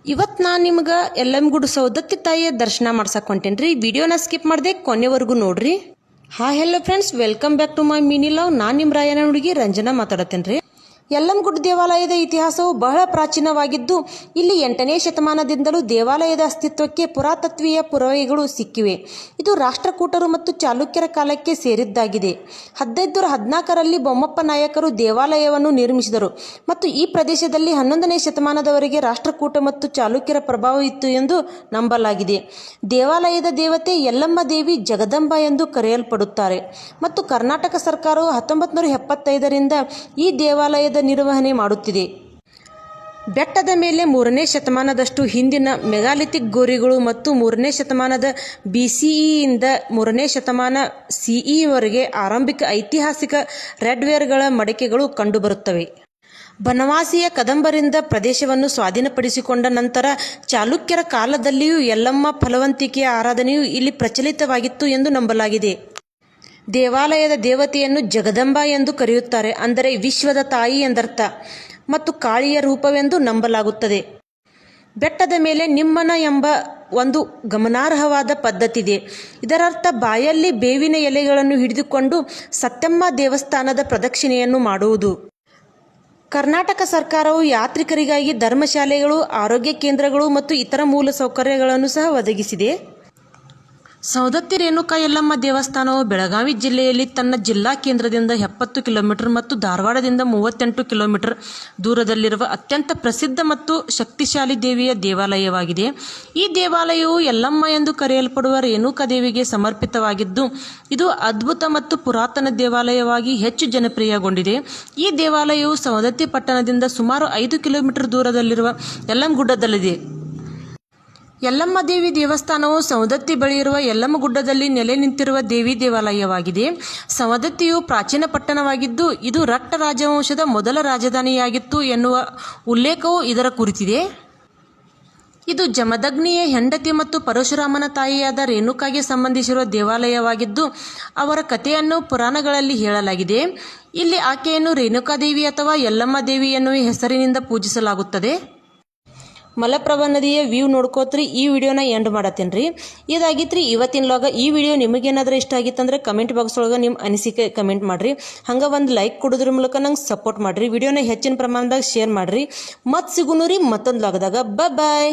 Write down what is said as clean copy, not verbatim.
ಇವತ್ತು ನಾನು ನಿಮ್ಗೆ ಯಲ್ಲಮ್ಮಗುಡ್ಡ ಸೌದತ್ತಿ ತಾಯಿಯ ದರ್ಶನ ಮಾಡ್ಸಕ್ಕೆ ಹೊಂಟೇನ್ರಿ. ವಿಡಿಯೋನ ಸ್ಕಿಪ್ ಮಾಡದೆ ಕೊನೆವರೆಗೂ ನೋಡ್ರಿ. Hi hello friends, welcome back to my mini love. ನಾನು ನಿಮ್ಮ ರಾಯನ ಹುಡುಗಿ ರಂಜನಾ ಮಾತಾಡತ್ತೇನ್ರಿ. ಯಲ್ಲಮ್ಮಗುಡ್ಡ ದೇವಾಲಯದ ಇತಿಹಾಸವು ಬಹಳ ಪ್ರಾಚೀನವಾಗಿದ್ದು, ಇಲ್ಲಿ 8ನೇ ಶತಮಾನದಿಂದಲೂ ದೇವಾಲಯದ ಅಸ್ತಿತ್ವಕ್ಕೆ ಪುರಾತತ್ವೀಯ ಪುರಾವೆಗಳು ಸಿಕ್ಕಿವೆ. ಇದು ರಾಷ್ಟ್ರಕೂಟರು ಮತ್ತು ಚಾಲುಕ್ಯರ ಕಾಲಕ್ಕೆ ಸೇರಿದ್ದಾಗಿದೆ. 1514ರಲ್ಲಿ ಬೊಮ್ಮಪ್ಪ ನಾಯಕರು ದೇವಾಲಯವನ್ನು ನಿರ್ಮಿಸಿದರು ಮತ್ತು ಈ ಪ್ರದೇಶದಲ್ಲಿ 11ನೇ ಶತಮಾನದವರೆಗೆ ರಾಷ್ಟ್ರಕೂಟ ಮತ್ತು ಚಾಲುಕ್ಯರ ಪ್ರಭಾವ ಇತ್ತು ಎಂದು ನಂಬಲಾಗಿದೆ. ದೇವಾಲಯದ ದೇವತೆ ಯಲ್ಲಮ್ಮ ದೇವಿ ಜಗದಂಬ ಎಂದು ಕರೆಯಲ್ಪಡುತ್ತಾರೆ ಮತ್ತು ಕರ್ನಾಟಕ ಸರ್ಕಾರವು 1975ರಿಂದ ಈ ದೇವಾಲಯದ ನಿರ್ವಹಣೆ ಮಾಡುತ್ತಿದೆ. ಬೆಟ್ಟದ ಮೇಲೆ 3ನೇ ಶತಮಾನದಷ್ಟು ಹಿಂದಿನ ಮೆಗಾಲಿಥಿಕ್ ಗೋರಿಗಳು ಮತ್ತು 3ನೇ ಶತಮಾನದ BCEಯಿಂದ 3ನೇ ಶತಮಾನ CE ವರೆಗೆ ಆರಂಭಿಕ ಐತಿಹಾಸಿಕ ರೆಡ್ವೇರ್ಗಳ ಮಡಿಕೆಗಳು ಕಂಡುಬರುತ್ತವೆ. ಬನವಾಸಿಯ ಕದಂಬರಿಂದ ಪ್ರದೇಶವನ್ನು ಸ್ವಾಧೀನಪಡಿಸಿಕೊಂಡ ನಂತರ ಚಾಲುಕ್ಯರ ಕಾಲದಲ್ಲಿಯೂ ಯಲ್ಲಮ್ಮ ಫಲವಂತಿಕೆಯ ಆರಾಧನೆಯು ಇಲ್ಲಿ ಪ್ರಚಲಿತವಾಗಿತ್ತು ಎಂದು ನಂಬಲಾಗಿದೆ. ದೇವಾಲಯದ ದೇವತೆಯನ್ನು ಜಗದಂಬ ಎಂದು ಕರೆಯುತ್ತಾರೆ, ಅಂದರೆ ವಿಶ್ವದ ತಾಯಿ ಎಂದರ್ಥ, ಮತ್ತು ಕಾಳಿಯ ರೂಪವೆಂದು ನಂಬಲಾಗುತ್ತದೆ. ಬೆಟ್ಟದ ಮೇಲೆ ನಿಮ್ಮನ ಎಂಬ ಒಂದು ಗಮನಾರ್ಹವಾದ ಪದ್ಧತಿದೆ. ಇದರರ್ಥ ಬಾಯಲ್ಲಿ ಬೇವಿನ ಎಲೆಗಳನ್ನು ಹಿಡಿದುಕೊಂಡು ಸತ್ಯಮ್ಮ ದೇವಸ್ಥಾನದ ಪ್ರದಕ್ಷಿಣೆಯನ್ನು ಮಾಡುವುದು. ಕರ್ನಾಟಕ ಸರ್ಕಾರವು ಯಾತ್ರಿಕರಿಗಾಗಿ ಧರ್ಮಶಾಲೆಗಳು, ಆರೋಗ್ಯ ಕೇಂದ್ರಗಳು ಮತ್ತು ಇತರ ಮೂಲ ಸೌಕರ್ಯಗಳನ್ನು ಸಹ ಒದಗಿಸಿದೆ. ಸೌದತ್ತಿ ರೇಣುಕಾ ಯಲ್ಲಮ್ಮ ದೇವಸ್ಥಾನವು ಬೆಳಗಾವಿ ಜಿಲ್ಲೆಯಲ್ಲಿ ತನ್ನ ಜಿಲ್ಲಾ ಕೇಂದ್ರದಿಂದ 70 ಕಿಲೋಮೀಟರ್ ಮತ್ತು ಧಾರವಾಡದಿಂದ 38 ಕಿಲೋಮೀಟರ್ ದೂರದಲ್ಲಿರುವ ಅತ್ಯಂತ ಪ್ರಸಿದ್ಧ ಮತ್ತು ಶಕ್ತಿಶಾಲಿ ದೇವಿಯ ದೇವಾಲಯವಾಗಿದೆ. ಈ ದೇವಾಲಯವು ಯಲ್ಲಮ್ಮ ಎಂದು ಕರೆಯಲ್ಪಡುವ ರೇಣುಕಾ ದೇವಿಗೆ ಸಮರ್ಪಿತವಾಗಿದ್ದು, ಇದು ಅದ್ಭುತ ಮತ್ತು ಪುರಾತನ ದೇವಾಲಯವಾಗಿ ಹೆಚ್ಚು ಜನಪ್ರಿಯಗೊಂಡಿದೆ. ಈ ದೇವಾಲಯವು ಸವದತ್ತಿ ಪಟ್ಟಣದಿಂದ ಸುಮಾರು 5 ಕಿಲೋಮೀಟರ್ ದೂರದಲ್ಲಿರುವ ಯಲ್ಲಮ್ಮಗುಡ್ಡದಲ್ಲಿದೆ. ಯಲ್ಲಮ್ಮ ದೇವಿ ದೇವಸ್ಥಾನವು ಸವದತ್ತಿ ಬಳಿ ಇರುವ ಯಲ್ಲಮ್ಮಗುಡ್ಡದಲ್ಲಿ ನೆಲೆ ನಿಂತಿರುವ ದೇವಿ ದೇವಾಲಯವಾಗಿದೆ. ಸವದತ್ತಿಯು ಪ್ರಾಚೀನ ಪಟ್ಟಣವಾಗಿದ್ದು, ಇದು ರಟ್ಟ ರಾಜವಂಶದ ಮೊದಲ ರಾಜಧಾನಿಯಾಗಿತ್ತು ಎನ್ನುವ ಉಲ್ಲೇಖವು ಇದರ ಕುರಿತಿದೆ. ಇದು ಜಮದಗ್ನಿಯ ಹೆಂಡತಿ ಮತ್ತು ಪರಶುರಾಮನ ತಾಯಿಯಾದ ರೇಣುಕಾಗೆ ಸಂಬಂಧಿಸಿರುವ ದೇವಾಲಯವಾಗಿದ್ದು, ಅವರ ಕಥೆಯನ್ನು ಪುರಾಣಗಳಲ್ಲಿ ಹೇಳಲಾಗಿದೆ. ಇಲ್ಲಿ ಆಕೆಯನ್ನು ರೇಣುಕಾದೇವಿ ಅಥವಾ ಯಲ್ಲಮ್ಮ ದೇವಿ ಎನ್ನುವ ಹೆಸರಿನಿಂದ ಪೂಜಿಸಲಾಗುತ್ತದೆ. ಮಲಪ್ರಭಾ ನದಿಯ ವ್ಯೂ ನೋಡ್ಕೋತ್ರಿ ಈ ವಿಡಿಯೋನ ಎಂಡ್ ಮಾಡತ್ತೇನ್ರಿ. ಇದಾಗಿತ್ರಿ ಇವತ್ತಿನ ಲಾಗ. ಈ ವಿಡಿಯೋ ನಿಮಗೇನಾದ್ರೂ ಇಷ್ಟ ಆಗಿತ್ತಂದ್ರೆ ಕಮೆಂಟ್ ಬಾಕ್ಸ್ ಒಳಗೆ ನಿಮ್ಮ ಅನಿಸಿಕೆ ಕಮೆಂಟ್ ಮಾಡಿರಿ. ಹಂಗೆ ಒಂದು ಲೈಕ್ ಕೊಡೋದ್ರ ಮೂಲಕ ನಂಗೆ ಸಪೋರ್ಟ್ ಮಾಡಿರಿ. ವಿಡಿಯೋನ ಹೆಚ್ಚಿನ ಪ್ರಮಾಣದಾಗ ಶೇರ್ ಮಾಡಿರಿ. ಮತ್ತೆ ಸಿಗುನು ರೀ ಮತ್ತೊಂದು ಲಾಗದಾಗ. ಬಾಯ್.